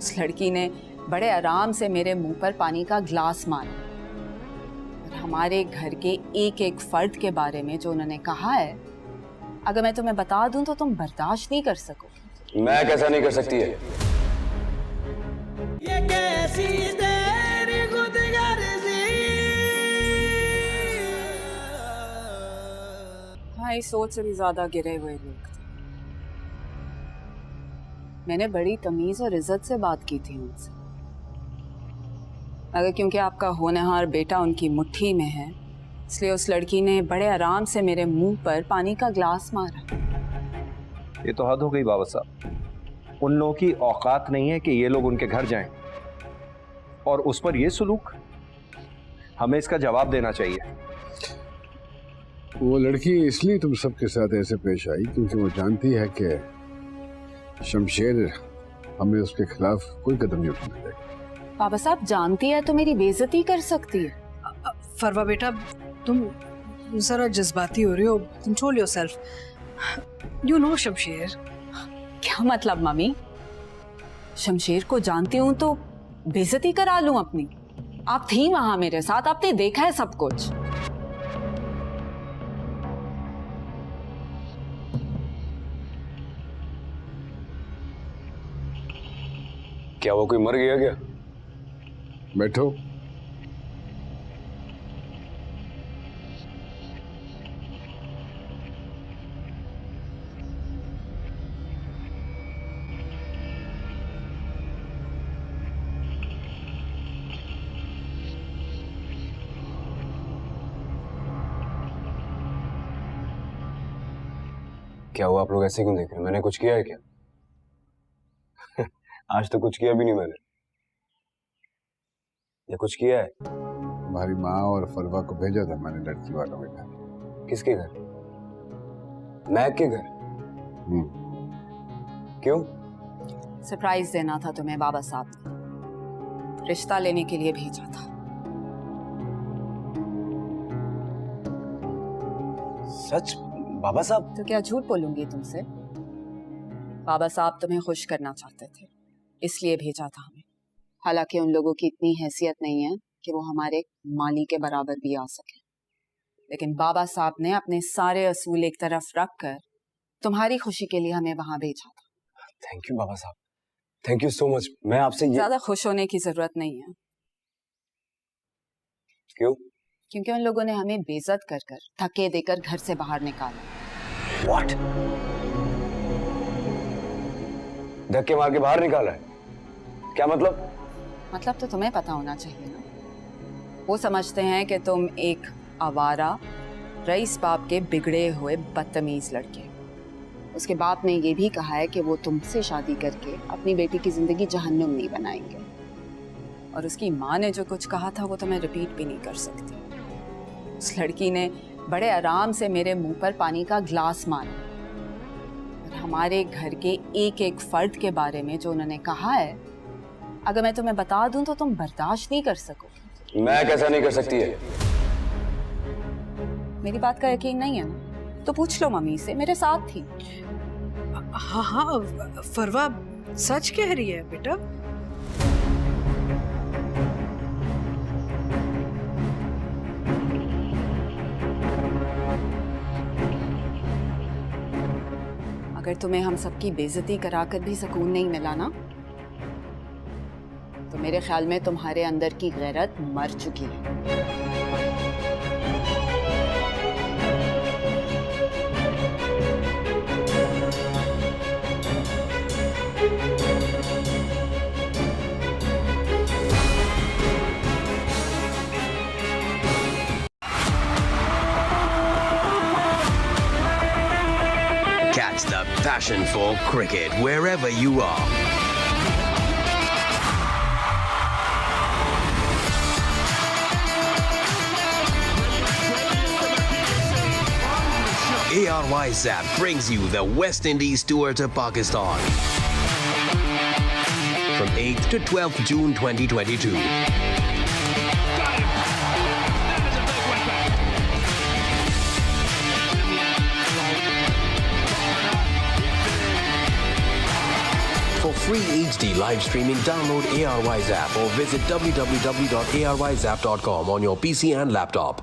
उस लड़की ने बड़े आराम से मेरे मुंह पर पानी का ग्लास मारा और हमारे घर के एक एक फर्द के बारे में जो उन्होंने कहा है, अगर मैं तुम्हें बता दूं तो तुम बर्दाश्त नहीं कर सकोगे। मैं कैसा नहीं कर सकती है? ये कैसी तेरी खुदगर्जी। हाँ, इस सोच से भी ज्यादा गिरे हुए लोग थे। मैंने बड़ी तमीज और इज्जत से बात की थी उनसे, मगर क्योंकि आपका होनहार बेटा उनकी मुट्ठी में है, इसलिए उस लड़की ने बड़े आराम से मेरे मुंह पर पानी का ग्लास मारा। ये तो हद हो गई बाबा साहब। उन लोगों की औकात नहीं है कि ये लोग उनके घर जाएं और उस पर ये सुलूक। हमें इसका जवाब देना चाहिए। वो लड़की इसलिए तुम सबके साथ ऐसे पेश आई क्योंकि वो जानती है कि शमशेर हमें उसके खिलाफ कोई कदम नहीं उठाने देगा। बाबा साहब, जानती है तो मेरी बेइज्जती कर सकती है। फरवा बेटा, तुम जरा जज्बाती हो रही हो। Control yourself. You know Shamsher. क्या मतलब मम्मी? शमशेर को जानती हूँ तो बेइज्जती करा लूं अपनी? आप थी वहां मेरे साथ, आपने देखा है सब कुछ। क्या वो कोई मर गया क्या? बैठो। क्या हुआ, आप लोग ऐसे क्यों देख रहे हैं? मैंने कुछ किया है क्या? आज तो कुछ किया भी नहीं मैंने। या कुछ किया है? तुम्हारी माँ और फरवा को भेजा था मैंने लड़की वालों के घर। किसके घर? महक के घर? क्यों? सरप्राइज देना था तुम्हें बाबा साहब ने, रिश्ता लेने के लिए भेजा था। सच बाबा साहब? तो क्या झूठ बोलूंगी तुमसे? बाबा साहब तुम्हें खुश करना चाहते थे, इसलिए भेजा था हमें। हालांकि उन लोगों की इतनी हैसियत नहीं है कि वो हमारे माली के बराबर भी आ सके, लेकिन बाबा साहब ने अपने सारे असूल एक तरफ रखकर तुम्हारी खुशी के लिए हमें वहां भेजा था। थैंक यू बाबा साहब, थैंक यू सो मच। मैं आपसे ज्यादा खुश होने की जरूरत नहीं है। क्यों? क्योंकि उन लोगों ने हमें बेइज्जत कर कर, धक्के देकर घर से बाहर निकाला। What? धक्के मार के बाहर निकाला है? क्या मतलब? मतलब तो तुम्हें पता होना चाहिए ना। वो समझते हैं कि तुम एक आवारा रईस बाप के बिगड़े हुए बदतमीज लड़के। उसके बाप ने ये भी कहा है कि वो तुमसे शादी करके अपनी बेटी की जिंदगी जहन्नुम नहीं बनाएंगे। और उसकी माँ ने जो कुछ कहा था वो तो मैं रिपीट भी नहीं कर सकती। उस लड़की ने बड़े आराम से मेरे मुंह पर पानी का ग्लास मारा और हमारे घर के एक एक फर्द के बारे में जो उन्होंने कहा है, अगर मैं तुम्हें बता दूं तो तुम बर्दाश्त नहीं कर सकोगे। मैं कैसा नहीं कर सकती है? मेरी बात का यकीन नहीं है ना? तो पूछ लो मम्मी से, मेरे साथ थी। हाँ हाँ, फरवा सच कह रही है बेटा। अगर तुम्हें हम सबकी बेइज्जती कराकर भी सुकून नहीं मिला ना, तो मेरे ख्याल में तुम्हारे अंदर की गैरत मर चुकी है। Catch the passion for cricket wherever you are. ARY Zap brings you the West Indies tour to Pakistan from 8th to 12th June 2022. For free HD live streaming, download ARY's app or visit www.aryzapp.com on your PC and laptop.